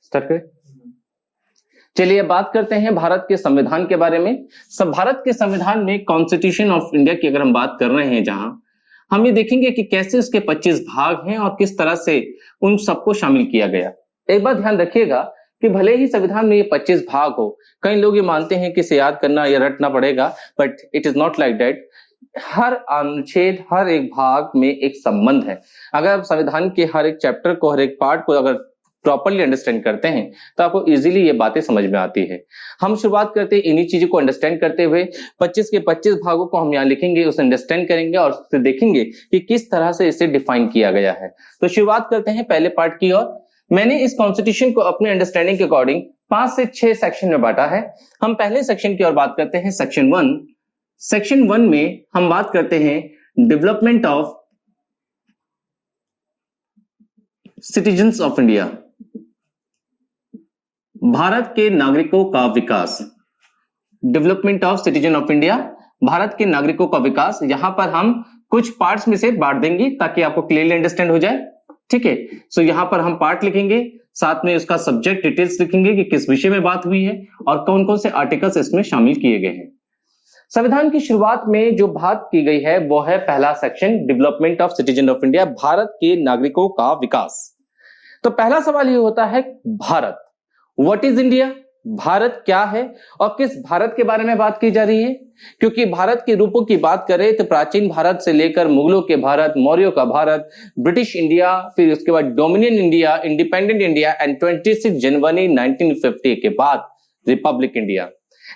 Start करें। चलिए बात करते हैं भारत के संविधान के बारे में। सब भारत के संविधान में कॉन्स्टिट्यूशन ऑफ इंडिया की अगर हम बात कर रहे हैं, जहां हम ये देखेंगे कि कैसे उसके 25 भाग हैं और किस तरह से उन सबको शामिल किया गया। एक बात ध्यान रखिएगा कि भले ही संविधान में ये 25 भाग हो, कई लोग ये मानते हैं कि इसे याद करना या रटना पड़ेगा, but it is not like that. हर अनुच्छेद, हर एक भाग में एक संबंध है। अगर आप संविधान के हर एक चैप्टर को, हर एक पार्ट को अगर प्रॉपर्ली अंडरस्टैंड करते हैं तो आपको इजीली ये बातें समझ में आती है। हम शुरुआत करते हैं इन्हीं चीजों को अंडरस्टैंड करते हुए। 25 के 25 भागों को हम यहाँ लिखेंगे, उसे अंडरस्टैंड करेंगे और फिर देखेंगे कि किस तरह से इसे डिफाइन किया गया है। तो शुरुआत करते हैं पहले पार्ट की ओर। मैंने इस कॉन्स्टिट्यूशन को अपने अंडरस्टैंडिंग के अकॉर्डिंग 5 से 6 सेक्शन में बांटा है। हम पहले सेक्शन की ओर बात करते हैं, सेक्शन 1। सेक्शन 1 में हम बात करते हैं development of citizens of India, Bharat के नागरिकों का विकास। Development of citizen of India, Bharat के नागरिकों का विकास। यहां पर हम कुछ पार्ट्स में से बांट देंगे ताकि आपको क्लियरली अंडरस्टैंड हो जाए। ठीक है, सो यहां पर हम पार्ट लिखेंगे, साथ में उसका सब्जेक्ट डिटेल्स लिखेंगे कि किस विषय में बात हुई है और कौन कौन से आर्टिकल्स इसमें शामिल किए गए हैं। संविधान की शुरुआत में जो बात की गई है वो है पहला section, development of citizen of India, Bharat के नागरिकों का विकास। तो पहला सवाल ये होता है, Bharat, what is India, Bharat क्या है और किस भारत के बारे में बात की जा रही है। क्योंकि भारत के रूपों की बात करें तो प्राचीन भारत से लेकर मुगलों के भारत, मौर्यों का भारत, ब्रिटिश इंडिया, फिर उसके बाद dominion India, independent India and 26 जनवरी 1950 के बाद रिपब्लिक इंडिया।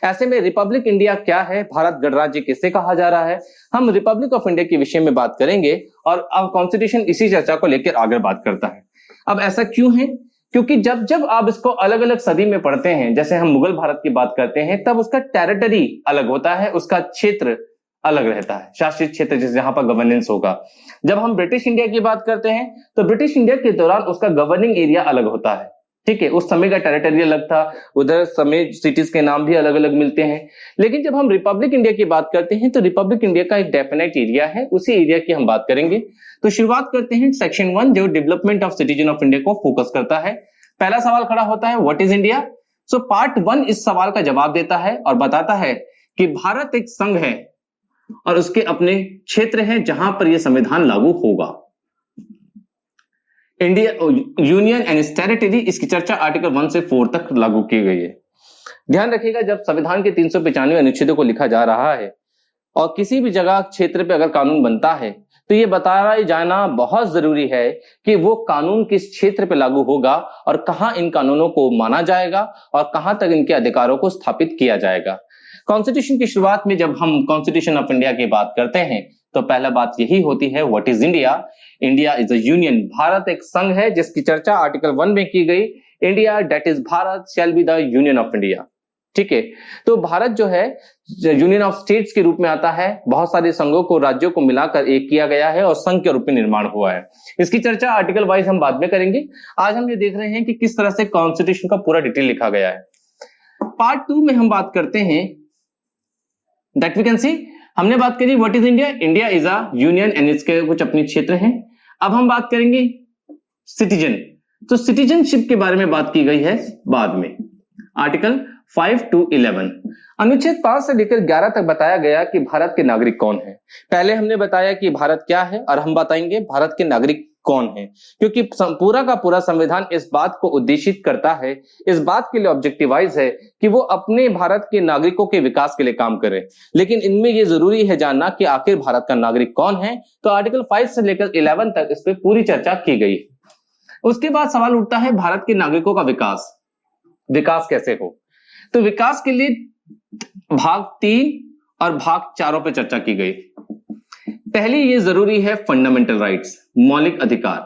ऐसे में रिपब्लिक इंडिया क्या है, भारत गणराज्य किसे कहा जा रहा है, हम रिपब्लिक ऑफ इंडिया के विषय में बात करेंगे और अब कॉन्स्टिट्यूशन इसी चर्चा को लेकर आगे बात करता है। अब ऐसा क्यों है, क्योंकि जब जब आप इसको अलग अलग सदी में पढ़ते हैं, जैसे हम मुगल भारत की बात करते हैं, तब उसका टेरिटरी अलग होता है, उसका क्षेत्र अलग रहता है, शासित क्षेत्र जिस जहां पर गवर्नेंस होगा। जब हम ब्रिटिश इंडिया की बात करते हैं तो ब्रिटिश इंडिया के दौरान उसका गवर्निंग एरिया अलग होता है। ठीक है, उस समय का टेरिटरी अलग था, उधर समय सिटीज के नाम भी अलग अलग मिलते हैं। लेकिन जब हम रिपब्लिक इंडिया की बात करते हैं तो रिपब्लिक इंडिया का एक डेफिनेट एरिया है, उसी एरिया की हम बात करेंगे। तो शुरुआत करते हैं सेक्शन 1 जो development of citizen of India को फोकस करता है। पहला सवाल खड़ा होता है, what is India. So part 1 इस सवाल का जवाब देता है और बताता है कि भारत एक संघ है और उसके अपने क्षेत्र हैं जहां पर यह संविधान लागू होगा। India union and it's territory, इसकी चर्चा आर्टिकल 1 से 4 तक लागू की गई है। ध्यान रखिएगा, जब संविधान के 395 अनुच्छेदों को लिखा जा रहा है और किसी भी जगह क्षेत्र पे अगर कानून बनता है तो ये बताया जाना बहुत जरूरी है कि वो कानून किस क्षेत्र पे लागू होगा और कहां इन कानूनों को माना जाएगा और कहां तक इनके अधिकारों को स्थापित किया जाएगा। कॉन्स्टिट्यूशन की शुरुआत में जब हम कॉन्स्टिट्यूशन ऑफ इंडिया की बात करते हैं तो पहला बात यही होती है, what is India. India is a union, Bharat एक संघ है जिसकी चर्चा आर्टिकल 1 में की गई। India that is Bharat shall be the union of India. ठीक है, तो भारत जो है यूनियन ऑफ स्टेट्स के रूप में आता है, बहुत सारे संघों को, राज्यों को मिलाकर एक किया गया है और संघ के रूप में निर्माण हुआ है। इसकी चर्चा आर्टिकल वाइज हम बाद में करेंगे। आज हम ये देख रहे हैं कि किस तरह से कॉन्स्टिट्यूशन का पूरा डिटेल लिखा गया है। पार्ट 2 में हम बात करते हैं, दैट वी कैन सी, हमने बात करी what is India. India is a union and इसके कुछ अपने क्षेत्र हैं। अब हम बात करेंगे सिटीजन। तो सिटीजनशिप के बारे में बात की गई है बाद में, आर्टिकल 5 to 11। अनुच्छेद 5 से लेकर 11 तक बताया गया कि भारत के नागरिक कौन है। पहले हमने बताया कि भारत क्या है और हम बताएंगे भारत के नागरिक कौन है, क्योंकि पूरा का पूरा संविधान इस बात को उद्देशित करता है, इस बात के लिए ऑब्जेक्टिवाइज है कि वो अपने भारत के नागरिकों के विकास के लिए काम करे। लेकिन इनमें ये जरूरी है जानना कि आखिर भारत का नागरिक कौन है। तो आर्टिकल 5 से लेकर 11 तक इस पर पूरी चर्चा की गई। उसके बाद सवाल उठता है भारत के नागरिकों का विकास, विकास कैसे हो। तो विकास के लिए भाग 3 और भाग 4 पे चर्चा की गई। पहली ये जरूरी है फंडामेंटल राइट्स, मौलिक अधिकार।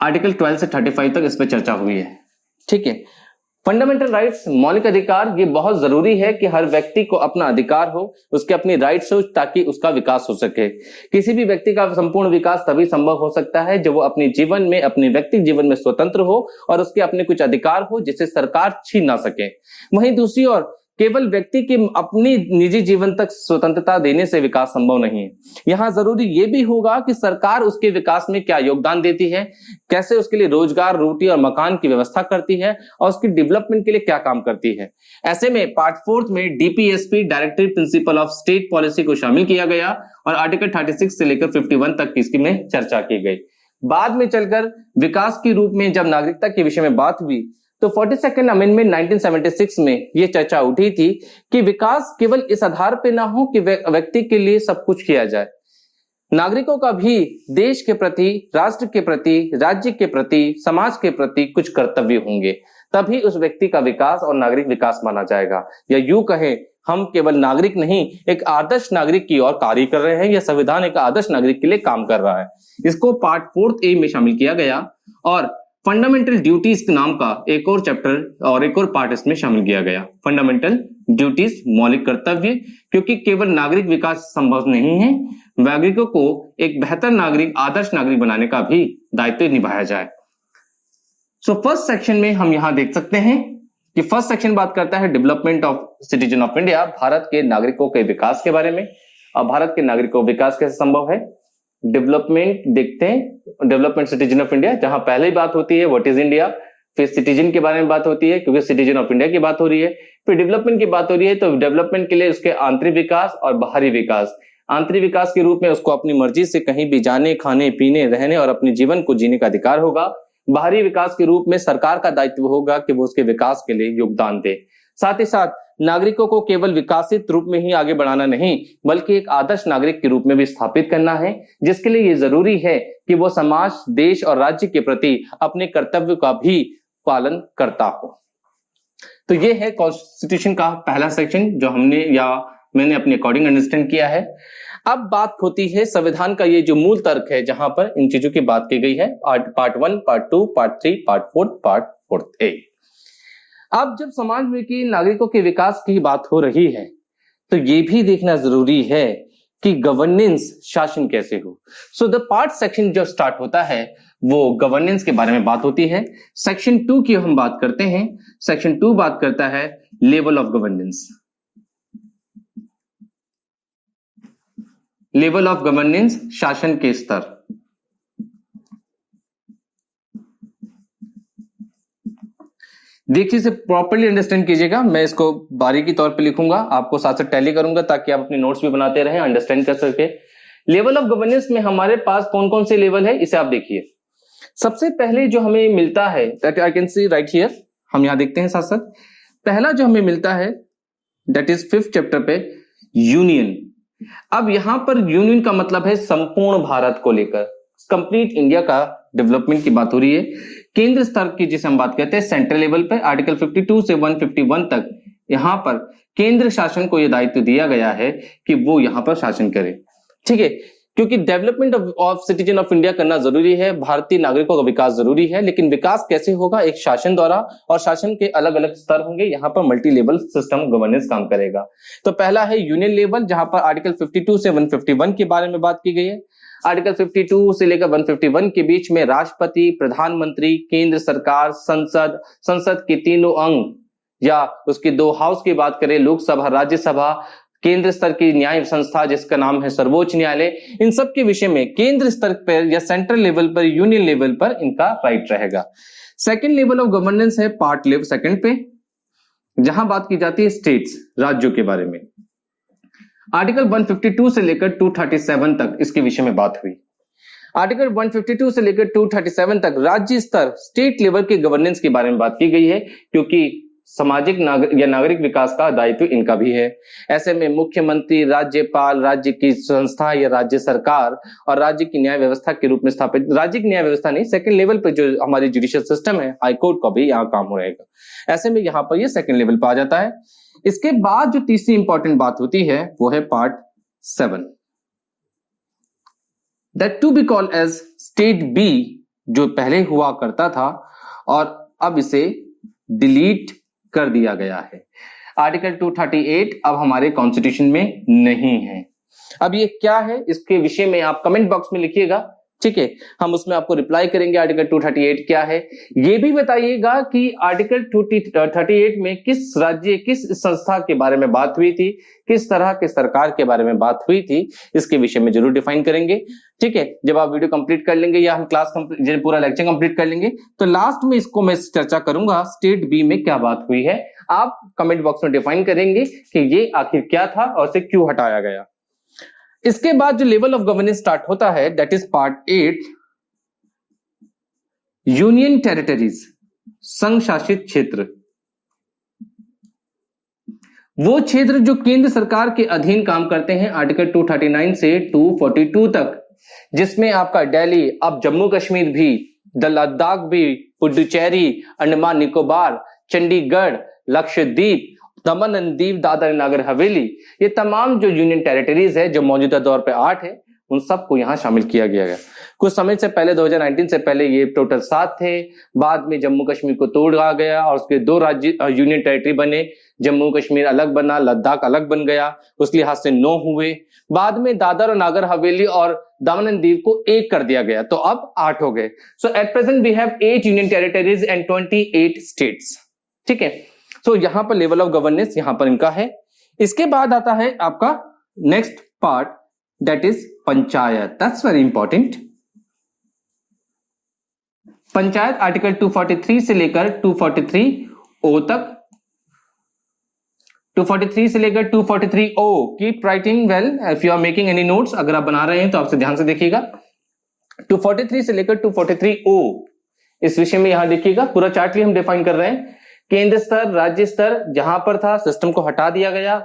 आर्टिकल 12 से 35 तक इस पे चर्चा हुई है। ठीक है, फंडामेंटल राइट्स, मौलिक अधिकार, ये बहुत जरूरी है कि हर व्यक्ति को अपना अधिकार हो, उसके अपनी राइट्स हो, ताकि उसका विकास हो सके। किसी भी व्यक्ति का संपूर्ण विकास तभी संभव हो सकता है जब वो अपने जीवन में, अपने व्यक्तिगत जीवन में स्वतंत्र हो और उसके अपने कुछ अधिकार हो जिसे सरकार छीन ना सके। वहीं दूसरी ओर केवल व्यक्ति की अपनी निजी जीवन तक स्वतंत्रता देने से विकास संभव नहीं है। यहाँ जरूरी ये भी होगा कि सरकार उसके विकास में क्या योगदान देती है, कैसे उसके लिए रोजगार, रोटी और मकान की व्यवस्था करती है और उसकी डेवलपमेंट के लिए क्या काम करती है। ऐसे में पार्ट 4 में DPSP directive principle of state policy को शामिल किया गया और आर्टिकल 36 से लेकर 51 तक इसकी में चर्चा की गई। बाद में चलकर विकास के रूप में जब नागरिकता के विषय में बात हुई तो 42nd अमेंडमेंट 1976 में यह चर्चा उठी थी कि विकास केवल इस आधार पर ना हो कि व्यक्ति के लिए सब कुछ किया जाए, नागरिकों का भी देश के प्रति, राष्ट्र के प्रति, राज्य के प्रति, समाज के प्रति कुछ कर्तव्य होंगे, तभी उस व्यक्ति का विकास और नागरिक विकास माना जाएगा। या यूं कहें, हम केवल नागरिक नहीं, एक आदर्श नागरिक की ओर कार्य कर रहे हैं। यह संविधान एक आदर्श नागरिक के लिए काम कर रहा है। इसको पार्ट 4A में शामिल किया गया और फंडामेंटल ड्यूटीज के नाम का एक और चैप्टर और एक और पार्ट इसमें शामिल किया गया। फंडामेंटल ड्यूटीज, मौलिक कर्तव्य, क्योंकि केवल नागरिक विकास संभव नहीं है, नागरिकों को एक बेहतर नागरिक, आदर्श नागरिक बनाने का भी दायित्व निभाया जाए। सो फर्स्ट सेक्शन में हम यहां देख सकते हैं कि फर्स्ट सेक्शन बात करता है development of citizen of India, Bharat के नागरिकों के विकास के बारे में। अब भारत के नागरिकों का विकास कैसे संभव है, डेवलपमेंट देखते हैं। डेवलपमेंट सिटीजन ऑफ इंडिया, जहां पहले ही बात होती है व्हाट इज इंडिया, फिर सिटीजन के बारे में बात होती है क्योंकि सिटीजन ऑफ इंडिया की बात हो रही है, फिर डेवलपमेंट की बात हो रही है। तो डेवलपमेंट के लिए उसके आंतरिक विकास और बाहरी विकास। आंतरिक विकास के रूप में उसको अपनी मर्जी से कहीं भी जाने, खाने, पीने, रहने और अपने जीवन को जीने का अधिकार होगा। बाहरी विकास के रूप में सरकार का दायित्व होगा कि वो उसके विकास के लिए योगदान दे। साथ ही साथ नागरिकों को केवल विकासित रूप में ही आगे बढ़ाना नहीं, बल्कि एक आदर्श नागरिक के रूप में भी स्थापित करना है, जिसके लिए ये जरूरी है कि वो समाज, देश और राज्य के प्रति अपने कर्तव्य का भी पालन करता हो। तो ये है कॉन्स्टिट्यूशन का पहला सेक्शन जो मैंने अपने अकॉर्डिंग अंडरस्टैंड किया है। अब बात होती है संविधान का ये जो मूल तर्क है, जहां पर इन चीजों की बात की गई है, part 1, part 2, part 3, part 4, part 4A। अब जब समाज में की नागरिकों के विकास की बात हो रही है तो ये भी देखना जरूरी है कि गवर्नेंस, शासन कैसे हो। सो द पार्ट सेक्शन जो स्टार्ट होता है वो गवर्नेंस के बारे में बात होती है। सेक्शन 2 की हम बात करते हैं। सेक्शन 2 बात करता है level of governance. Level of governance, शासन के स्तर। देखिए, इसे प्रॉपर्ली अंडरस्टैंड कीजिएगा। मैं इसको बारीकी तौर पे लिखूंगा, आपको साथ साथ टैली करूंगा ताकि आप अपने नोट्स भी बनाते रहें, अंडरस्टैंड कर सके। लेवल ऑफ गवर्नेंस में हमारे पास कौन कौन से लेवल है, इसे आप देखिए। सबसे पहले जो हमें मिलता है, that I can see right here, हम यहां देखते हैं साथ साथ। पहला जो हमें मिलता है दैट इज 5th चैप्टर पे, यूनियन। अब यहां पर यूनियन का मतलब है संपूर्ण भारत को लेकर, कंप्लीट इंडिया का डेवलपमेंट की बात हो रही है। केंद्र स्तर की जिसे हम बात करते हैं सेंट्रल लेवल पे, आर्टिकल 52 से 151 तक यहां पर केंद्र शासन को यह दायित्व दिया गया है कि वो यहां पर शासन करे। ठीक है, क्योंकि development of citizen of India करना जरूरी है, भारतीय नागरिकों का विकास जरूरी है, लेकिन विकास कैसे होगा, एक शासन द्वारा, और शासन के अलग अलग स्तर होंगे। यहाँ पर मल्टी लेवल सिस्टम गवर्नेंस काम करेगा। तो पहला है यूनियन लेवल, जहां पर आर्टिकल 52 से 151 के बारे में बात की गई है। आर्टिकल 52 से लेकर 151 के बीच में राष्ट्रपति, प्रधानमंत्री, केंद्र सरकार, संसद के तीनों अंग या उसके 2 हाउस की बात करें, लोकसभा, राज्यसभा, केंद्र स्तर की न्याय संस्था जिसका नाम है सर्वोच्च न्यायालय, इन सब के विषय में केंद्र स्तर पर या सेंट्रल लेवल पर, यूनियन लेवल पर इनका राइट रहेगा। सेकंड लेवल ऑफ गवर्नेंस है पार्ट लेवल 2 पे, जहां बात की जाती है स्टेट्स, राज्यों के बारे में। आर्टिकल 152 से लेकर 237 तक इसके विषय में बात हुई। आर्टिकल 152 से लेकर 237 तक राज्य स्तर, स्टेट लेवल के गवर्नेंस के बारे में बात की गई है, क्योंकि सामाजिक नागरिक विकास का दायित्व इनका भी है। ऐसे में मुख्यमंत्री, राज्यपाल, राज्य की संस्था या राज्य सरकार और राज्य की न्याय व्यवस्था के रूप में स्थापित, राज्य की न्याय व्यवस्था नहीं, सेकंड लेवल पे जो हमारी जुडिशियल सिस्टम है, हाई कोर्ट का भी यहाँ काम हो रहेगा। ऐसे में यहाँ पर ये सेकंड लेवल पे आ जाता है। इसके बाद जो तीसरी इंपॉर्टेंट बात होती है वो है part 7, that to be called as state B, जो पहले हुआ करता था और अब इसे डिलीट कर दिया गया है। आर्टिकल 238 अब हमारे कॉन्स्टिट्यूशन में नहीं है। अब ये क्या है, इसके विषय में आप कमेंट बॉक्स में लिखिएगा ठीक है, हम उसमें आपको रिप्लाई करेंगे आर्टिकल 238 क्या है। ये भी बताइएगा कि आर्टिकल 238 में किस राज्य, किस संस्था के बारे में बात हुई थी, किस तरह के सरकार के बारे में बात हुई थी, इसके विषय में जरूर डिफाइन करेंगे। ठीक है, जब आप वीडियो कंप्लीट कर लेंगे या हम क्लास पूरा लेक्चर कंप्लीट कर लेंगे तो लास्ट में इसको मैं चर्चा करूंगा स्टेट बी में क्या बात हुई है। आप कमेंट बॉक्स में डिफाइन करेंगे कि ये आखिर क्या था और इसे क्यों हटाया गया। इसके बाद जो लेवल ऑफ गवर्नेंस स्टार्ट होता है that is part 8, union territories, संघ शासित क्षेत्र। वो क्षेत्र जो केंद्र सरकार के अधीन काम करते हैं आर्टिकल 239 से 242 तक, जिसमें आपका दिल्ली, अब जम्मू कश्मीर भी, लद्दाख भी, पुडुचेरी, अंडमान निकोबार, चंडीगढ़, लक्षद्वीप, दमन एंड दीव, दादर नगर हवेली, ये तमाम जो यूनियन टेरिटरीज है जो मौजूदा दौर पे 8 है, उन सबको यहां शामिल किया गया है। कुछ समय से पहले 2019 से पहले ये टोटल 7 थे, बाद में जम्मू कश्मीर को तोड़ा गया और उसके 2 राज्य यूनियन टेरिटरी बने, जम्मू कश्मीर अलग बना, लद्दाख अलग बन गया, उस लिहाज से 9 हुए। बाद में दादर और नागर हवेली और दमन एंड दीव को 1 कर दिया गया, तो अब 8 हो गए। So at present we have 8 union territories and 28 states. ठीक है, सो यहां पर लेवल ऑफ गवर्नेंस यहां पर इनका है। इसके बाद आता है आपका next part that is panchayat, that's very important. Panchayat article 243 से लेकर 243 ओ तक, 243 से लेकर 243 O, keep writing well if you are making any notes, अगर आप बना रहे हैं तो आपसे ध्यान से देखिएगा। 243 से लेकर 243 ओ, इस विषय में यहां देखिएगा, पूरा चार्ट भी हम डिफाइन कर रहे हैं। केंद्र स्तर, राज्य स्तर जहां पर था सिस्टम को हटा दिया गया,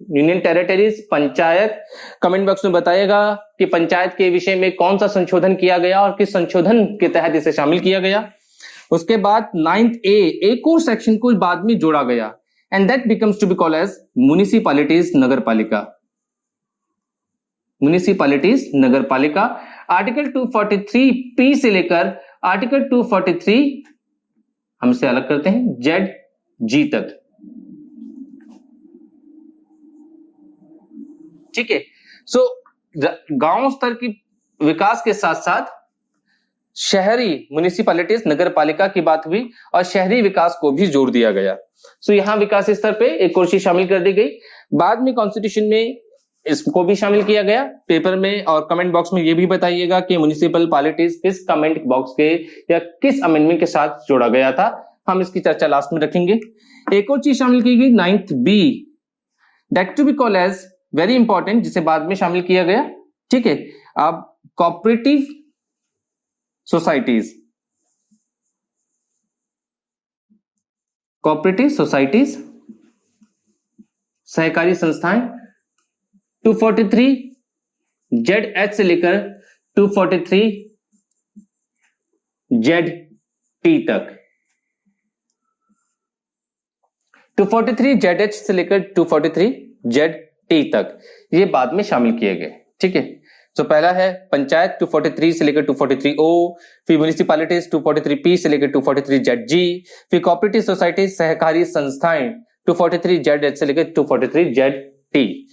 union territories, panchayat. Comment box में बताइएगा कि पंचायत के विषय में कौन सा संशोधन किया गया और किस संशोधन के तहत इसे शामिल किया गया। उसके बाद 9th ए, एक और सेक्शन को बाद में जोड़ा गया and that becomes to be called as municipalities, नगर पालिका। म्युनिसिपैलिटीज, नगर पालिका। आर्टिकल 243 पी से लेकर आर्टिकल 243 हमसे अलग करते हैं जेड जी तक। ठीक है, सो गांव स्तर की विकास के साथ साथ शहरी म्युनिसिपैलिटीज, नगर पालिका की बात हुई और शहरी विकास को भी जोड़ दिया गया। सो यहां विकास स्तर पे एक और चीज शामिल कर दी गई। बाद में कॉन्स्टिट्यूशन में इसको भी शामिल किया गया पेपर में, और कमेंट बॉक्स में ये भी बताइएगा कि म्युनिसिपल पॉलिटीज किस कमेंट बॉक्स के या किस अमेंडमेंट के साथ जोड़ा गया था। हम इसकी चर्चा लास्ट में रखेंगे। एक और चीज शामिल की गई 9th B, that to be called as very important, जिसे बाद में शामिल किया गया। ठीक है, अब कोऑपरेटिव सोसाइटीज, कोऑपरेटिव सोसाइटीज, सहकारी संस्थाएं, 243 जेड एच से लेकर 243 जेड टी तक, 243 जेड एच से लेकर 243 जेड टी तक, ये बाद में शामिल किए गए। ठीक है, तो पहला है पंचायत 243 से लेकर 243 ओ, फिर म्युनिसिपैलिटीज 243 पी से लेकर 243 जेड जी, फिर कोऑपरेटिव सोसाइटी, सहकारी संस्थाएं 243 जेड एच से लेकर 243 जेड टी।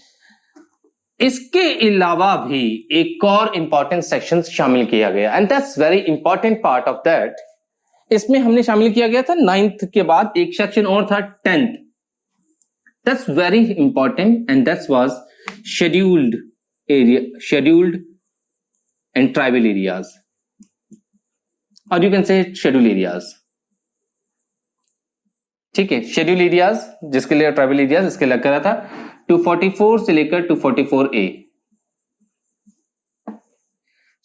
इसके अलावा भी एक और इंपॉर्टेंट सेक्शन शामिल किया गया and that's very important part of that. इसमें हमने शामिल किया गया था 9th के बाद एक सेक्शन और था 10th, that's very important and that's was scheduled area, scheduled and tribal areas, और you can say schedule areas. ठीक है, शेड्यूल एरियाज जिसके लिए ट्राइबल एरियाज इसके लग करा था 244 से लेकर 244 A.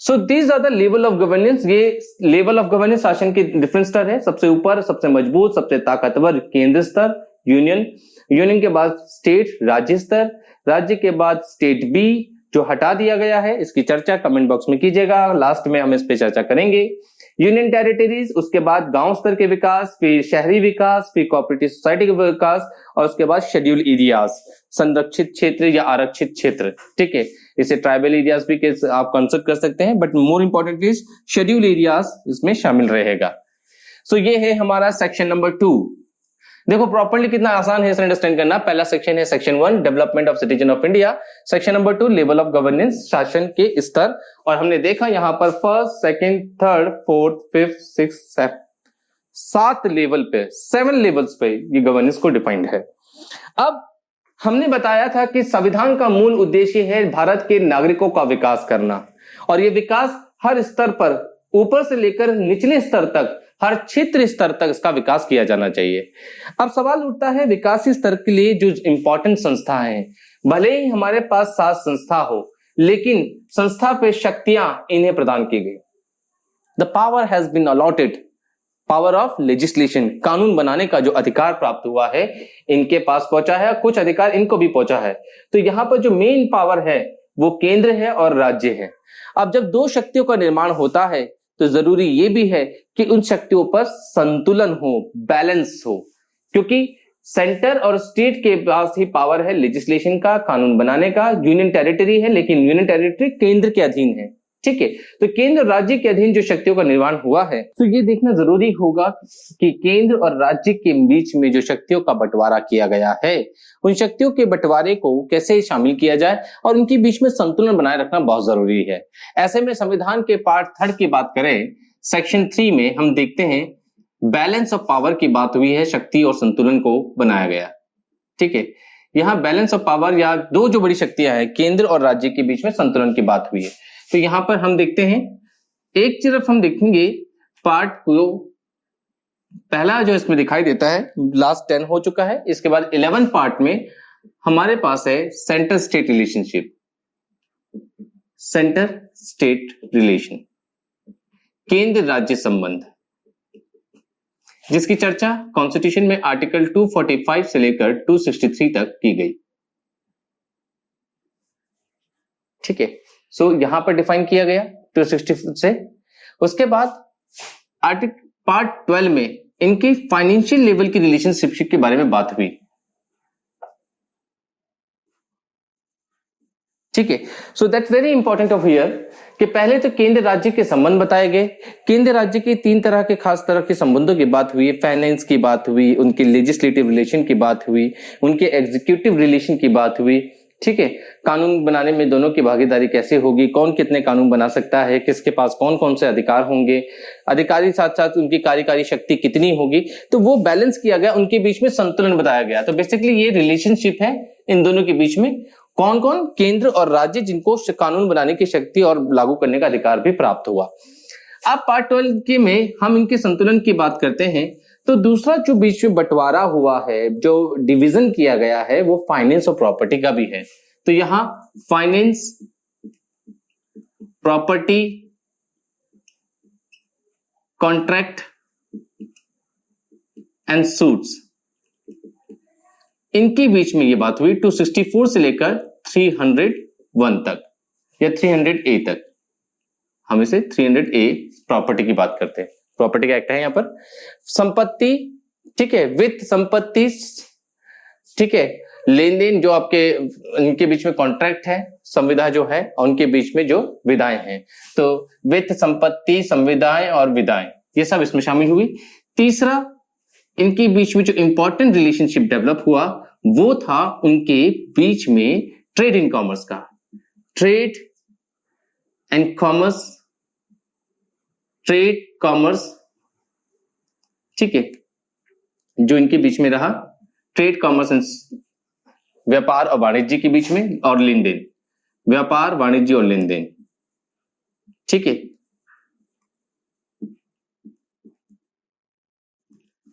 So these are the level of governance. ये लेवल ऑफ गवर्नेंस शासन के डिफरेंट स्तर है, सबसे ऊपर, सबसे मजबूत, सबसे ताकतवर केंद्र स्तर, यूनियन, यूनियन के बाद स्टेट, राज्य स्तर, राज्य के बाद स्टेट बी जो हटा दिया गया है, इसकी चर्चा कमेंट बॉक्स में कीजिएगा, लास्ट में हम इस पे चर्चा करेंगे। यूनियन टेरिटरीज, उसके बाद गांव स्तर के विकास, फिर शहरी विकास, फिर कोऑपरेटिव सोसाइटी का विकास, और उसके बाद शेड्यूल एरियाज, संरक्षित क्षेत्र या आरक्षित क्षेत्र। ठीक है, इसे ट्राइबल एरियाज भी आप कंसिडर कर सकते हैं, but more important is schedule areas इसमें शामिल रहेगा। सो ये है हमारा सेक्शन नंबर 2। देखो प्रॉपर्ली कितना आसान है इसे अंडरस्टैंड करना। पहला सेक्शन है section 1 development of citizen of India, section number 2 level of governance, शासन के स्तर, और हमने देखा यहां पर first, second, third, fourth, fifth, six, seven, 7 level पे, 7 लेवल्स पे ये गवर्नेंस को डिफाइंड है। अब हमने बताया था कि संविधान का मूल उद्देश्य है भारत के नागरिकों का विकास करना, और ये विकास हर स्तर पर, ऊपर से लेकर निचले स्तर तक, हर क्षेत्र स्तर तक इसका विकास किया जाना चाहिए। अब सवाल उठता है विकास स्तर के लिए जो इंपॉर्टेंट संस्था है, भले ही हमारे पास 7 संस्था हो, लेकिन संस्था पे शक्तियां इन्हें प्रदान की गई। The power has been allotted, power of legislation, कानून बनाने का जो अधिकार प्राप्त हुआ है इनके पास पहुंचा है, कुछ अधिकार इनको भी पहुंचा है। तो यहां पर जो मेन पावर है वो केंद्र है और राज्य है। अब जब 2 शक्तियों का निर्माण होता है तो जरूरी ये भी है कि उन शक्तियों पर संतुलन हो, बैलेंस हो, क्योंकि सेंटर और स्टेट के पास ही पावर है लेजिस्लेशन का, कानून बनाने का। यूनियन टेरिटरी है, लेकिन यूनियन टेरिटरी केंद्र के अधीन है, ठीक है। तो केंद्र और राज्य के अधीन जो शक्तियों का निर्माण हुआ है, तो ये देखना जरूरी होगा कि केंद्र और राज्य के बीच में जो शक्तियों का बंटवारा किया गया है, उन शक्तियों के बंटवारे को कैसे शामिल किया जाए और उनके बीच में संतुलन बनाए रखना बहुत जरूरी है। ऐसे में संविधान के पार्ट 3 की बात करें, सेक्शन 3 में हम देखते हैं बैलेंस ऑफ पावर की बात हुई है, शक्ति और संतुलन को बनाया गया, ठीक है। यहाँ बैलेंस ऑफ पावर या 2 जो बड़ी शक्तियां हैं, केंद्र और राज्य के बीच में संतुलन की बात हुई है। तो यहां पर हम देखते हैं, एक तरफ हम देखेंगे पार्ट को, पहला जो इसमें दिखाई देता है लास्ट 10 हो चुका है, इसके बाद 11 पार्ट में हमारे पास है centre state relationship, centre state relation, केंद्र राज्य संबंध, जिसकी चर्चा कॉन्स्टिट्यूशन में आर्टिकल 245 से लेकर 263 तक की गई, ठीक है। सो यहां पर डिफाइन किया गया 260 से। उसके बाद पार्ट 12 में इनकी फाइनेंशियल लेवल की रिलेशनशिप के बारे में बात हुई, ठीक है। So that very important of here कि पहले तो केंद्र राज्य के संबंध बताए गए। केंद्र राज्य के 3 तरह के खास तरह के संबंधों की बात हुई, फाइनेंस की बात हुई, उनके लेजिस्लेटिव रिलेशन की बात हुई, उनके एग्जीक्यूटिव रिलेशन की बात हुई, ठीक है। कानून बनाने में दोनों की भागीदारी कैसे होगी, कौन कितने कानून बना सकता है, किसके पास कौन कौन से अधिकार होंगे, अधिकारी साथ साथ उनकी कार्यकारी शक्ति कितनी होगी, तो वो बैलेंस किया गया, उनके बीच में संतुलन बताया गया। तो बेसिकली ये रिलेशनशिप है इन दोनों के बीच में, कौन कौन, केंद्र और राज्य, जिनको कानून बनाने की शक्ति और लागू करने का अधिकार भी प्राप्त हुआ। अब पार्ट 12 के में हम इनके संतुलन की बात करते हैं। तो दूसरा जो बीच में बंटवारा हुआ है, जो डिवीजन किया गया है, वो फाइनेंस और प्रॉपर्टी का भी है। तो यहां finance, property, contract and suits, इनके बीच में ये बात हुई 264 से लेकर 301 तक या 300A तक। हम इसे 300A प्रॉपर्टी की बात करते हैं, प्रॉपर्टी का एक्ट है यहां पर। संपत्ति, ठीक है, वित्त संपत्ति, ठीक है, लेन देन जो आपके इनके बीच में कॉन्ट्रैक्ट है, संविदा जो है, और उनके बीच में जो विदाएं हैं, तो वित्त संपत्ति, संविदाएं और विदाएं, ये सब इसमें शामिल हुई। तीसरा, इनके बीच में जो इंपॉर्टेंट रिलेशनशिप डेवलप हुआ वो था उनके बीच में ट्रेड इन कॉमर्स का, trade and commerce, trade commerce, ठीक है, जो इनके बीच में रहा, ट्रेड कॉमर्स एंड व्यापार और वाणिज्य के बीच में, और लेन देन, व्यापार, वाणिज्य और लेन देन, ठीक है,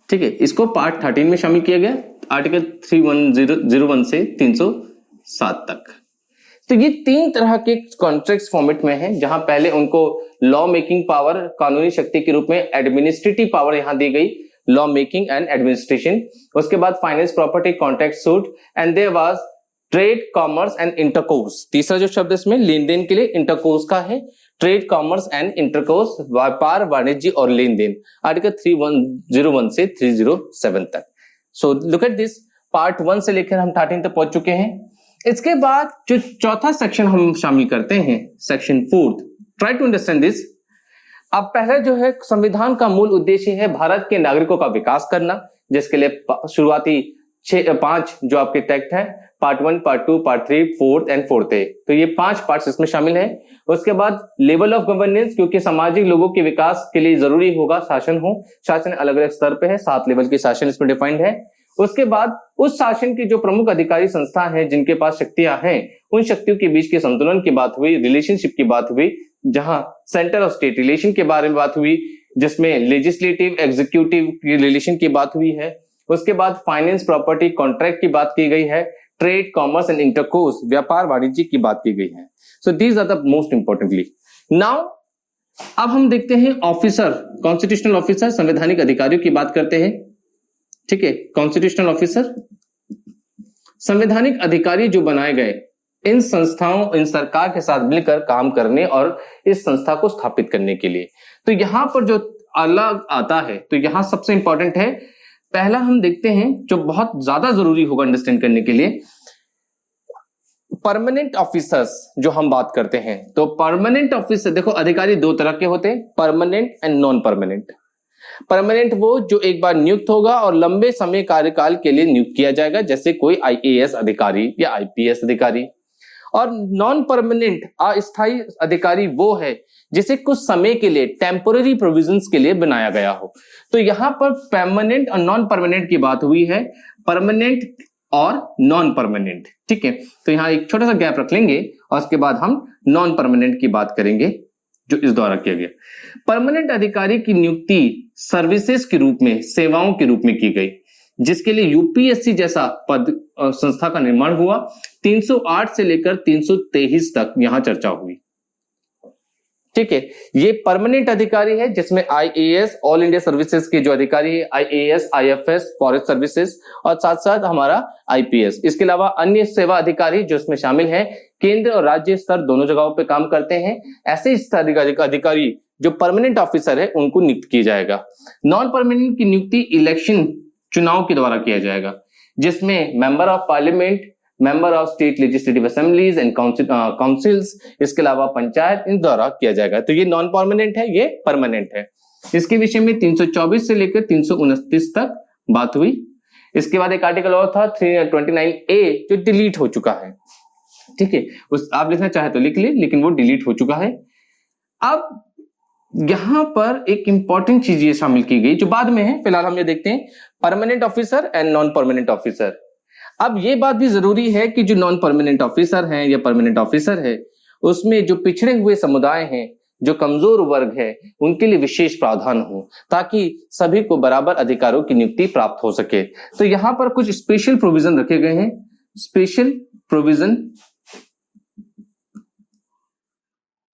ठीक है। इसको पार्ट 13 में शामिल किया गया, आर्टिकल 3101 से 307 तक। तो ये 3 तरह के कॉन्ट्रैक्ट फॉर्मेट में है, जहां पहले उनको लॉ मेकिंग पावर, कानूनी शक्ति के रूप में एडमिनिस्ट्रेटिव पावर यहां दी गई, लॉ मेकिंग एंड एडमिनिस्ट्रेशन। उसके बाद finance, property, contract, suit, and there was trade, commerce and intercourse. तीसरा जो शब्द इसमें लेन देन के लिए इंटरकोर्स का है, ट्रेड, कॉमर्स एंड इंटरकोर्स, व्यापार, वाणिज्य और लेन देन, आर्टिकल 3101 से 307 तक। So look at this, part 1 से लेकर हम 13 तक पहुंच चुके हैं। इसके बाद जो चौथा सेक्शन हम शामिल करते हैं, section 4, try to understand this. अब पहले जो है संविधान का मूल उद्देश्य है भारत के नागरिकों का विकास करना, जिसके लिए शुरुआती 5 जो आपके टेक्स्ट है, part 1, part 2, part 3, 4th and 4th ए, तो ये 5 पार्ट्स इसमें शामिल है। उसके बाद लेवल ऑफ गवर्नेंस, क्योंकि सामाजिक लोगों के विकास के लिए जरूरी होगा शासन हो, शासन अलग अलग स्तर पे है, 7 लेवल के शासन इसमें डिफाइंड है। उसके बाद उस शासन की जो प्रमुख अधिकारी संस्था है जिनके पास शक्तियां हैं, उन शक्तियों के बीच के संतुलन की बात हुई, रिलेशनशिप की बात हुई, जहां सेंटर ऑफ स्टेट रिलेशन के बारे में बात हुई, जिसमें लेजिस्लेटिव एग्जीक्यूटिव की रिलेशन की बात हुई है। उसके बाद फाइनेंस, प्रॉपर्टी, कॉन्ट्रैक्ट की बात की गई है, ट्रेड, कॉमर्स एंड इंटरकोर्स, व्यापार वाणिज्य की बात की गई है। So these are the most importantly. Now अब हम देखते हैं ऑफिसर, कॉन्स्टिट्यूशनल ऑफिसर, संवैधानिक अधिकारियों की बात करते हैं। ठीक है, कॉन्स्टिट्यूशनल ऑफिसर, संवैधानिक अधिकारी जो बनाए गए इन संस्थाओं, इन सरकार के साथ मिलकर काम करने और इस संस्था को स्थापित करने के लिए। तो यहां पर जो अलग आता है, तो यहां सबसे इंपॉर्टेंट है, पहला हम देखते हैं जो बहुत ज्यादा जरूरी होगा अंडरस्टैंड करने के लिए, परमानेंट ऑफिसर्स जो हम बात करते हैं। तो परमानेंट ऑफिसर, देखो अधिकारी 2 तरह के होते हैं, permanent and non permanent. Permanent वो जो एक बार नियुक्त होगा और लंबे समय कार्यकाल के लिए नियुक्त किया जाएगा, जैसे कोई IAS अधिकारी या IPS अधिकारी। और नॉन परमानेंट अस्थायी अधिकारी वो है जिसे कुछ समय के लिए, टेम्पोररी प्रोविजंस के लिए बनाया गया हो। तो यहां पर परमानेंट और नॉन परमानेंट की बात हुई है, परमानेंट और नॉन परमानेंट। ठीक है, तो यहां एक छोटा सा गैप रख लेंगे और उसके बाद हम नॉन परमानेंट की बात करेंगे जो इस द्वारा किया गया। परमानेंट अधिकारी की नियुक्ति सर्विसेज के रूप में, सेवाओं के रूप में की गई, जिसके लिए UPSC जैसा पद संस्था का निर्माण हुआ। 308 से लेकर 323 तक यहां चर्चा हुई। ठीक है, ये परमानेंट अधिकारी है जिसमें IAS, ऑल इंडिया सर्विसेज के जो अधिकारी है, IAS, IFS, फॉरेस्ट सर्विसेज, और साथ साथ हमारा IPS। इसके अलावा अन्य सेवा अधिकारी जो इसमें शामिल हैं, केंद्र और राज्य स्तर दोनों जगहों पे काम करते हैं। ऐसे अधिकारी जो परमानेंट ऑफिसर है उनको नियुक्त किया जाएगा। नॉन परमानेंट की नियुक्ति इलेक्शन, चुनाव के द्वारा किया जाएगा, जिसमें member of parliament, member of state legislative assemblies and councils, इसके अलावा पंचायत, इन द्वारा किया जाएगा। तो ये नॉन परमानेंट है, ये परमानेंट है। इसके विषय में 324 से लेकर 329 तक बात हुई। इसके बाद एक आर्टिकल और था 329A जो डिलीट हो चुका है। ठीक है, उस आप लिखना चाहे तो लिख ले, लेकिन वो डिलीट हो चुका है। अब यहां पर एक इंपॉर्टेंट चीज ये शामिल की गई जो बाद में है, फिलहाल हम ये देखते हैं permanent officer and non permanent officer. अब ये बात भी जरूरी है कि जो नॉन परमानेंट ऑफिसर हैं या परमानेंट ऑफिसर है, उसमें जो पिछड़े हुए समुदाय हैं, जो कमजोर वर्ग है, उनके लिए विशेष प्रावधान हो, ताकि सभी को बराबर अधिकारों की नियुक्ति प्राप्त हो सके। तो यहां पर कुछ स्पेशल प्रोविजन रखे गए हैं, स्पेशल प्रोविजन,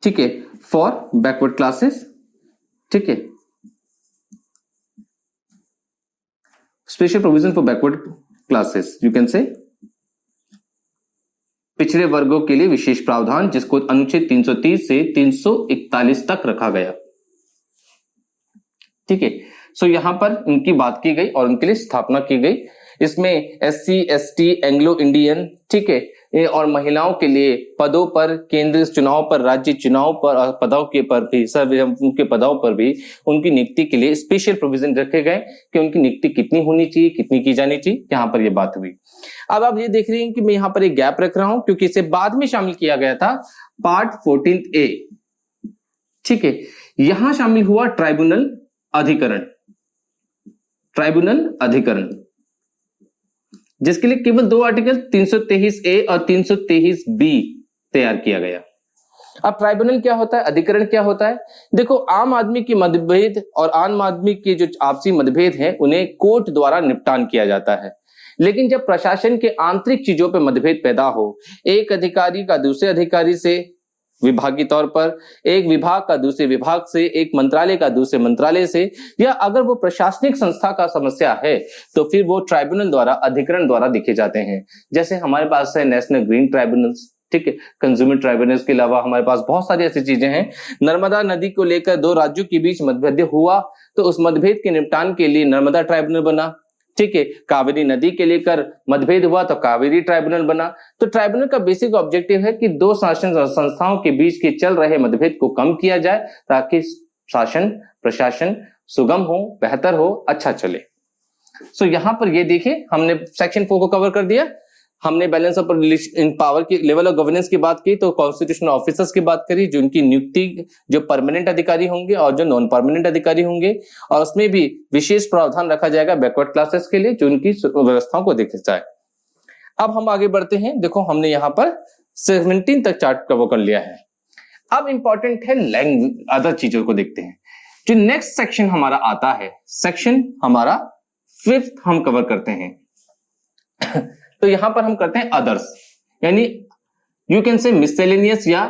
ठीक है, फॉर बैकवर्ड क्लासेस। ठीक है, special provision for backward classes, you can से पिछड़े वर्गों के लिए विशेष प्रावधान, जिसको अनुच्छेद 330 से 341 तक रखा गया। ठीक है, सो यहां पर इनकी बात की गई और उनके लिए स्थापना की गई। इसमें SC, ST, एंग्लो इंडियन, ठीक है, और महिलाओं के लिए पदों पर, केंद्रीय चुनाव पर, राज्य चुनाव पर और पदों के पर भी, उनके पदों पर भी उनकी नियुक्ति के लिए स्पेशल प्रोविजन रखे गए कि उनकी नियुक्ति कितनी होनी चाहिए, कितनी की जानी चाहिए। यहां पर यह बात हुई। अब आप ये देख रहे हैं कि मैं यहां पर एक गैप रख रहा हूं क्योंकि इसे बाद में शामिल किया गया था, पार्ट 14A। ठीक है, यहां शामिल हुआ ट्राइब्यूनल अधिकरण, ट्राइब्यूनल अधिकरण, जिसके लिए केवल 2 आर्टिकल 323A और 323B तैयार किया गया। अब ट्राइब्यूनल क्या होता है, अधिकरण क्या होता है? देखो, आम आदमी की मतभेद और आम आदमी के जो आपसी मतभेद हैं, उन्हें कोर्ट द्वारा निपटान किया जाता है। लेकिन जब प्रशासन के आंतरिक चीजों पर मतभेद पैदा हो, एक अधिकारी का दूसरे अधिकारी से विभागीय तौर पर, एक विभाग का दूसरे विभाग से, एक मंत्रालय का दूसरे मंत्रालय से, या अगर वो प्रशासनिक संस्था का समस्या है तो फिर वो ट्राइब्यूनल द्वारा, अधिकरण द्वारा देखे जाते हैं। जैसे हमारे पास है नेशनल ग्रीन ट्राइब्यूनल्स, ठीक है, कंज्यूमर ट्राइब्यूनल्स के अलावा हमारे पास बहुत सारी ऐसी चीजें हैं। नर्मदा नदी को लेकर 2 राज्यों के बीच मतभेद हुआ तो उस मतभेद के निपटान के लिए नर्मदा ट्राइब्यूनल बना। ठीक है, कावेरी नदी के लेकर मतभेद हुआ तो कावेरी ट्राइब्यूनल बना। तो ट्राइब्यूनल का बेसिक ऑब्जेक्टिव है कि 2 शासन संस्थाओं के बीच के चल रहे मतभेद को कम किया जाए ताकि शासन प्रशासन सुगम हो, बेहतर हो, अच्छा चले। सो यहां पर ये देखिए हमने सेक्शन 4 को कवर कर दिया। हमने बैलेंस ऑफ पावर की लेवल ऑफ गवर्नेंस की बात की, तो कॉन्स्टिट्यूशनल ऑफिसर्स की बात करी, जो उनकी नियुक्ति जो परमानेंट अधिकारी होंगे और जो नॉन परमानेंट अधिकारी होंगे, और उसमें भी विशेष प्रावधान रखा जाएगा बैकवर्ड क्लासेस के लिए जो उनकी व्यवस्थाओं को देखा जाए। अब हम आगे बढ़ते हैं। देखो हमने यहाँ पर 17 तक चार्ट कवर कर लिया है। अब इंपॉर्टेंट है लैंग्वेज, अदर चीजों को देखते हैं। जो नेक्स्ट सेक्शन हमारा आता है, सेक्शन हमारा 5th हम कवर करते हैं। तो यहां पर हम करते हैं अदर्स, यानी यू कैन से मिसलेनियस या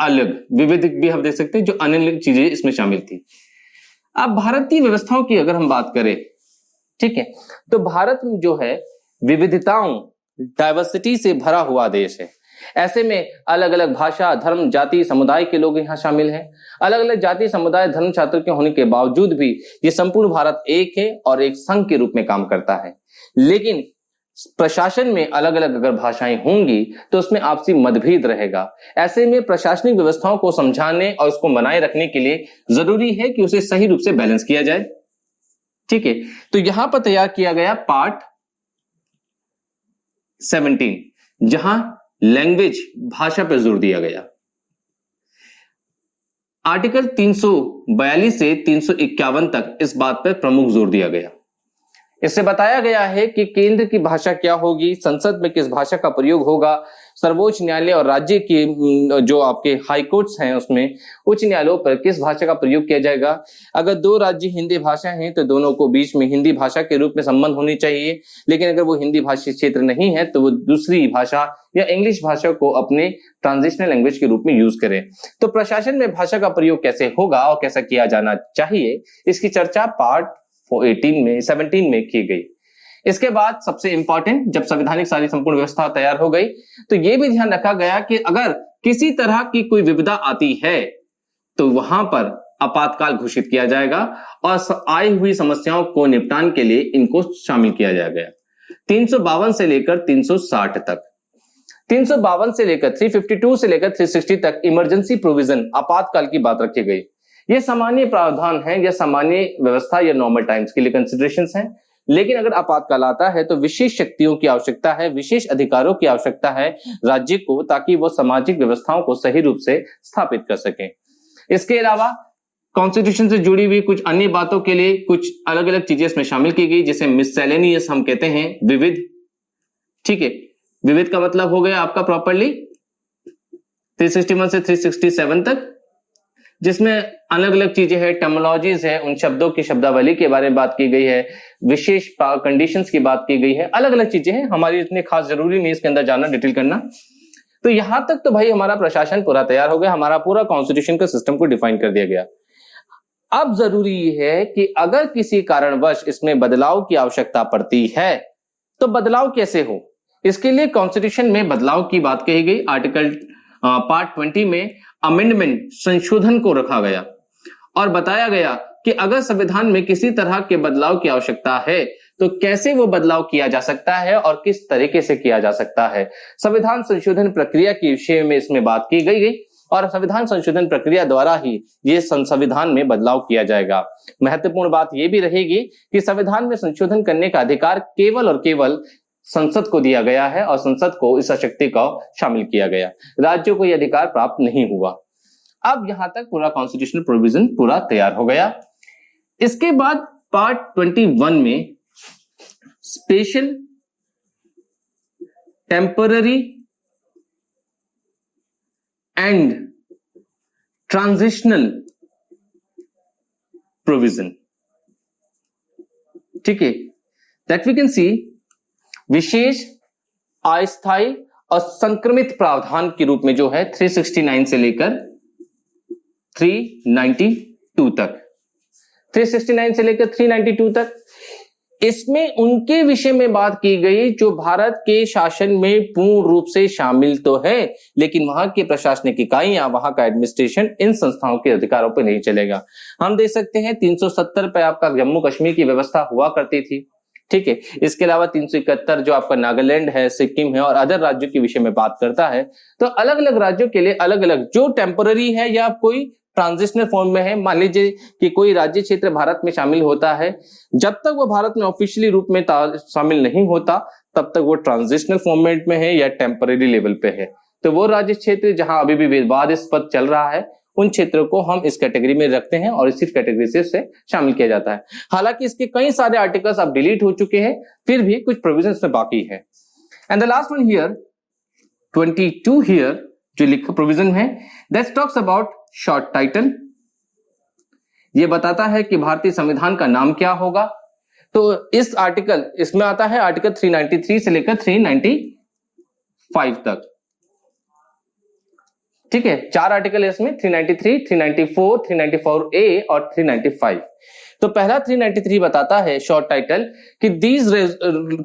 अलग, विविध भी हम देख सकते हैं, जो अन्य चीजें इसमें शामिल थी। अब भारतीय व्यवस्थाओं की अगर हम बात करें, ठीक है, तो भारत जो है विविधताओं, डाइवर्सिटी से भरा हुआ देश है। ऐसे में अलग अलग भाषा, धर्म, जाति, समुदाय के लोग यहाँ शामिल हैं। अलग अलग जाति, समुदाय, धर्म, छात्र के होने के बावजूद भी ये संपूर्ण भारत एक है और एक संघ के रूप में काम करता है। लेकिन प्रशासन में अलग अलग अगर भाषाएं होंगी तो उसमें आपसी मतभेद रहेगा। ऐसे में प्रशासनिक व्यवस्थाओं को समझाने और उसको बनाए रखने के लिए जरूरी है कि उसे सही रूप से बैलेंस किया जाए। ठीक है, तो यहां पर तैयार किया गया पार्ट 17, जहां लैंग्वेज, भाषा पर जोर दिया गया। आर्टिकल 342 से 351 तक इस बात पर प्रमुख जोर दिया गया। इससे बताया गया है कि केंद्र की भाषा क्या होगी, संसद में किस भाषा का प्रयोग होगा, सर्वोच्च न्यायालय और राज्य की जो आपके हाई कोर्ट्स हैं उसमें उच्च न्यायालयों पर किस भाषा का प्रयोग किया जाएगा। अगर दो राज्य हिंदी भाषा हैं तो दोनों को बीच में हिंदी भाषा के रूप में संबंध होनी चाहिए, लेकिन अगर वो हिंदी भाषी क्षेत्र नहीं है तो वो दूसरी भाषा या इंग्लिश भाषा को अपने ट्रांजिशनल लैंग्वेज के रूप में यूज करें। तो प्रशासन में भाषा का प्रयोग कैसे होगा और कैसा किया जाना चाहिए, इसकी चर्चा पार्ट 17 में की गई। इसके बाद सबसे इंपॉर्टेंट, जब संवैधानिक सारी संपूर्ण व्यवस्था तैयार हो गई तो यह भी ध्यान रखा गया कि अगर किसी तरह की कोई विविधता आती है तो वहां पर आपातकाल घोषित किया जाएगा और आई हुई समस्याओं को निपटान के लिए इनको शामिल किया जाएगा। 352 से लेकर 360 तक, 352 से लेकर 352 से लेकर 360 तक इमरजेंसी प्रोविजन, आपातकाल की बात रखी गई। ये सामान्य प्रावधान है या सामान्य व्यवस्था या नॉर्मल टाइम्स के लिए कंसिडरेशंस हैं। लेकिन अगर आपातकाल आता है तो विशेष शक्तियों की आवश्यकता है, विशेष अधिकारों की आवश्यकता है राज्य को, ताकि वो सामाजिक व्यवस्थाओं को सही रूप से स्थापित कर सके। इसके अलावा कॉन्स्टिट्यूशन से जुड़ी हुई कुछ अन्य बातों के लिए कुछ अलग अलग चीजें इसमें शामिल की गई, जिसे मिससेलेनियस हम कहते हैं, विविध। ठीक है, विविध का मतलब हो गया आपका प्रॉपरली 361 से 367 तक, जिसमें अलग अलग चीजें हैं, टर्मिनोलॉजीज है, उन शब्दों की शब्दावली के बारे में बात की गई है, विशेष कंडीशंस की बात की गई है, अलग अलग चीजें हैं। हमारी इतनी खास जरूरी नहीं इसके अंदर जानना, डिटेल करना। तो यहां तक तो भाई हमारा प्रशासन पूरा तैयार हो गया, हमारा पूरा कॉन्स्टिट्यूशन का सिस्टम को डिफाइन कर दिया गया। अब जरूरी है कि अगर किसी कारणवश इसमें बदलाव की आवश्यकता पड़ती है तो बदलाव कैसे हो, इसके लिए कॉन्स्टिट्यूशन में बदलाव की बात कही गई। आर्टिकल पार्ट 20 में अमेंडमेंट, संशोधन को रखा गया और बताया गया कि अगर संविधान में किसी तरह के बदलाव की आवश्यकता है तो कैसे वो बदलाव किया जा सकता है और किस तरीके से किया जा सकता है। संविधान संशोधन प्रक्रिया के विषय में इसमें बात की गई और संविधान संशोधन प्रक्रिया द्वारा ही ये संविधान में बदलाव किया जाएगा। महत्वपूर्ण बात यह भी रहेगी कि संविधान में संशोधन करने का अधिकार केवल और केवल संसद को दिया गया है और संसद को इस शक्ति को शामिल किया गया, राज्यों को यह अधिकार प्राप्त नहीं हुआ। अब यहां तक पूरा कॉन्स्टिट्यूशनल प्रोविजन पूरा तैयार हो गया। इसके बाद पार्ट 21 में special, temporary and transitional provision, ठीक है, दैट वी कैन सी, विशेष, अस्थायी और संक्रमित प्रावधान के रूप में जो है 369 से लेकर 392 तक, 369 से लेकर 392 तक, इसमें उनके विषय में बात की गई जो भारत के शासन में पूर्ण रूप से शामिल तो है, लेकिन वहां की प्रशासनिक इकाइयां, वहां का एडमिनिस्ट्रेशन इन संस्थाओं के अधिकारों पर नहीं चलेगा। हम देख सकते हैं 370 पे आपका जम्मू कश्मीर की व्यवस्था हुआ करती थी, ठीक है। इसके अलावा 371 जो आपका नागालैंड है, सिक्किम है और अदर राज्यों के विषय में बात करता है। तो अलग अलग राज्यों के लिए अलग अलग जो टेम्पररी है या कोई ट्रांजिशनल फॉर्म में है, मान लीजिए कि कोई राज्य क्षेत्र भारत में शामिल होता है, जब तक वो भारत में ऑफिशियली रूप में शामिल नहीं होता तब तक वो ट्रांजिशनल फॉर्मेट में है या टेम्पररी लेवल पे है। तो वो राज्य क्षेत्र जहां अभी भी विवादास्पद चल रहा है उन क्षेत्रों को हम इस कैटेगरी में रखते हैं और इसी कैटेगरी से शामिल किया जाता है। हालांकि इसके कई सारे आर्टिकल्स अब डिलीट हो चुके हैं, फिर भी कुछ प्रोविजंस में बाकी है। And the last one here 22 here जो लिखा प्रोविजन है that talks about short title. ये बताता है कि भारतीय संविधान का नाम क्या होगा। तो इस आर्टिकल इसमें आता है आर्टिकल 393 से लेकर 395 तक, ठीक है। 4 आर्टिकल है इसमें, 393, 394, 394A और 395। तो पहला 393 बताता है शॉर्ट टाइटल कि these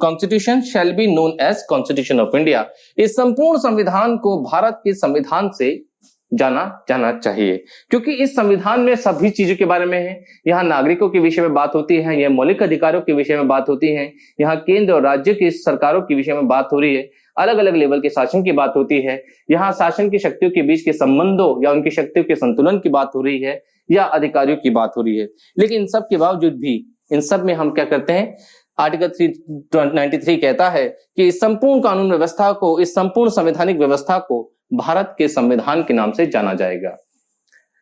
constitution shall be known as constitution of India. इस संपूर्ण संविधान को भारत के संविधान से जाना जाना चाहिए, क्योंकि इस संविधान में सभी चीजों के बारे में है। यहाँ नागरिकों के विषय में बात होती है, यह मौलिक अधिकारों के विषय में बात होती है, यहाँ केंद्र और राज्य की सरकारों के विषय में बात हो रही है, अलग अलग लेवल के शासन की बात होती है, यहाँ शासन की शक्तियों के बीच के संबंधों या उनकी शक्तियों के संतुलन की बात हो रही है या अधिकारियों की बात हो रही है। लेकिन इन सब के बावजूद भी इन सब में हम क्या करते हैं, आर्टिकल 393 कहता है कि इस संपूर्ण कानून व्यवस्था को, इस संपूर्ण संवैधानिक व्यवस्था को भारत के संविधान के नाम से जाना जाएगा।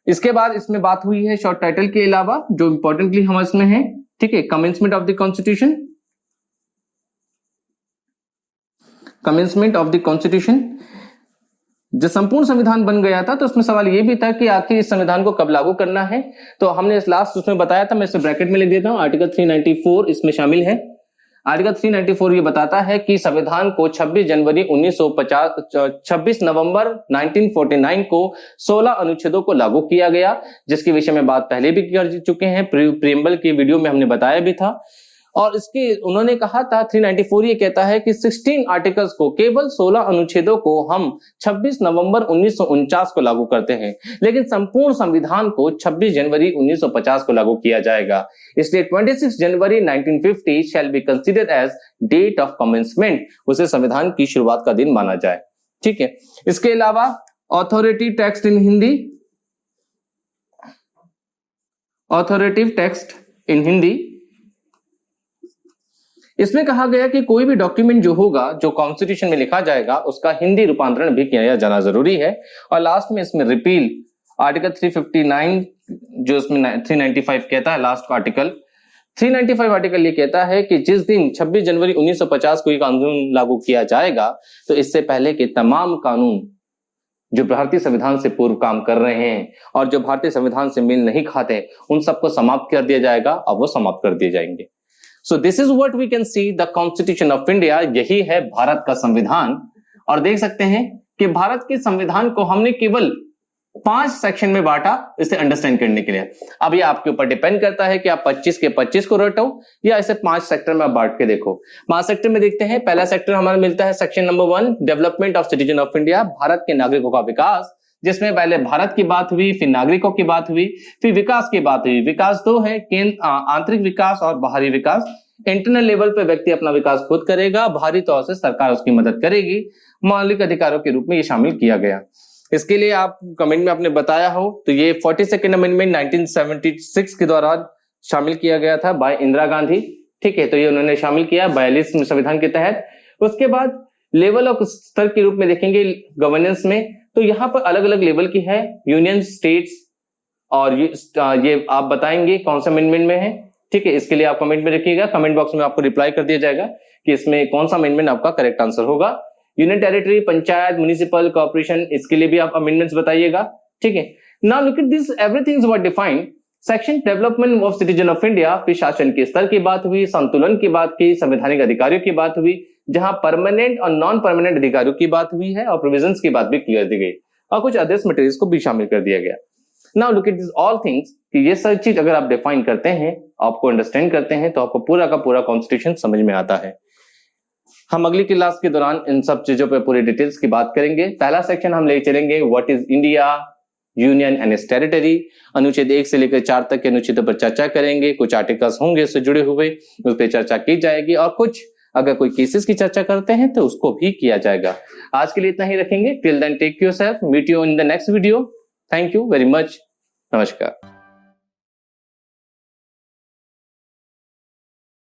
इसके बाद इसमें बात हुई है शॉर्ट टाइटल के अलावा जो इंपॉर्टेंटली हम इसमें है, ठीक है, commencement of the constitution. Commencement of the constitution, जब संपूर्ण संविधान बन गया था तो उसमें सवाल यह भी था कि आखिर इस संविधान को कब लागू करना है। तो हमने लास्ट उसमें बताया था, मैं इसे ब्रैकेट में लिख देता हूं, आर्टिकल 394 इसमें शामिल है। आर्टिकल 394 ये बताता है कि संविधान को 26 नवंबर 1949 को 16 अनुच्छेदों को लागू किया गया, जिसके विषय में बात पहले भी कर चुके हैं, प्रीएम्बल की वीडियो में हमने बताया भी था। और इसके उन्होंने कहा था 394 ये कहता है कि 16 आर्टिकल्स को, केवल 16 अनुच्छेदों को हम 26 नवंबर 1949 को लागू करते हैं, लेकिन संपूर्ण संविधान को 26 जनवरी 1950 को लागू किया जाएगा। इसलिए 26 जनवरी 1950 shall be considered as date of commencement, उसे संविधान की शुरुआत का दिन माना जाए, ठीक है। इसके अलावा authority text in Hindi, authoritative text in Hindi, इसमें कहा गया कि कोई भी डॉक्यूमेंट जो होगा, जो कॉन्स्टिट्यूशन में लिखा जाएगा, उसका हिंदी रूपांतरण भी किया जाना जरूरी है। और लास्ट में इसमें रिपील, आर्टिकल 359 जो इसमें 395 कहता है, लास्ट आर्टिकल 395 आर्टिकल ये कहता है कि जिस दिन 26 जनवरी 1950 को ये कानून लागू किया जाएगा, तो इससे पहले के तमाम कानून जो भारतीय संविधान से पूर्व काम कर रहे हैं और जो भारतीय संविधान से मेल नहीं खाते, उन सबको समाप्त कर दिया जाएगा और वो समाप्त कर दिए जाएंगे। So this is what we can see the Constitution of India, यही है भारत का संविधान। और देख सकते हैं कि भारत के संविधान को हमने केवल 5 सेक्शन में बांटा इसे अंडरस्टैंड करने के लिए। अब ये आपके ऊपर डिपेंड करता है कि आप 25 के 25 को रटो या इसे 5 सेक्टर में बांट के देखो। 5 सेक्टर में देखते हैं। पहला सेक्टर हमारा मिलता है section number 1, development of citizen of India, Bharat के नागरिकों का विकास, जिसमें पहले भारत की बात हुई, फिर नागरिकों की बात हुई, फिर विकास की बात हुई। विकास 2 है, आंतरिक विकास और बाहरी विकास। इंटरनल लेवल पे व्यक्ति अपना विकास खुद करेगा, बाहरी तौर से सरकार उसकी मदद करेगी। मौलिक अधिकारों के रूप में ये शामिल किया गया। इसके लिए आप कमेंट में आपने बताया हो तो ये 42nd अमेंडमेंट 1976 के दौरान शामिल किया गया था बाय इंदिरा गांधी, ठीक है। तो ये उन्होंने शामिल किया 42 संविधान के तहत। उसके बाद लेवल ऑफ स्तर के रूप में देखेंगे गवर्नेंस में, तो यहाँ पर अलग अलग लेवल की है, यूनियन, स्टेट्स, और ये आप बताएंगे कौन सा अमेंडमेंट में है, ठीक है। इसके लिए आप कमेंट में रखिएगा, कमेंट बॉक्स में आपको रिप्लाई कर दिया जाएगा कि इसमें कौन सा अमेंडमेंट आपका करेक्ट आंसर होगा। Union territory, panchayat, municipal corporation, इसके लिए भी आप अमेंडमेंट्स बताइएगा, ठीक है। Now look at this, everything is what defined. Section development of citizen of India, फिर शासन के स्तर की बात हुई, संतुलन की बात की, संवैधानिक अधिकारियों की बात हुई, जहां परमानेंट और नॉन परमानेंट अधिकारियों की बात हुई है, और प्रोविजंस की बात भी क्लियर दी गई, और कुछ अदर्स मटेरियल्स को भी शामिल कर दिया गया। Now look at this all things, कि ये सब चीज अगर आप डिफाइन करते हैं, आपको अंडरस्टैंड करते हैं, तो आपको पूरा का पूरा कॉन्स्टिट्यूशन समझ में आता है। हम अगली क्लास के दौरान इन सब चीजों पे पूरी डिटेल्स की बात करेंगे। पहला सेक्शन हम ले चलेंगे what is India, union and it's territory, अनुच्छेद 1 से लेकर 4 तक के अनुच्छेदों पर चर्चा करेंगे। कुछ आर्टिकल्स होंगे उससे जुड़े हुए, उस पर चर्चा की जाएगी, और कुछ अगर कोई केसेस की चर्चा करते हैं तो उसको भी किया जाएगा। आज के लिए इतना ही रखेंगे। Till then take yourself, meet you in the next video. Thank you very much. नमस्कार।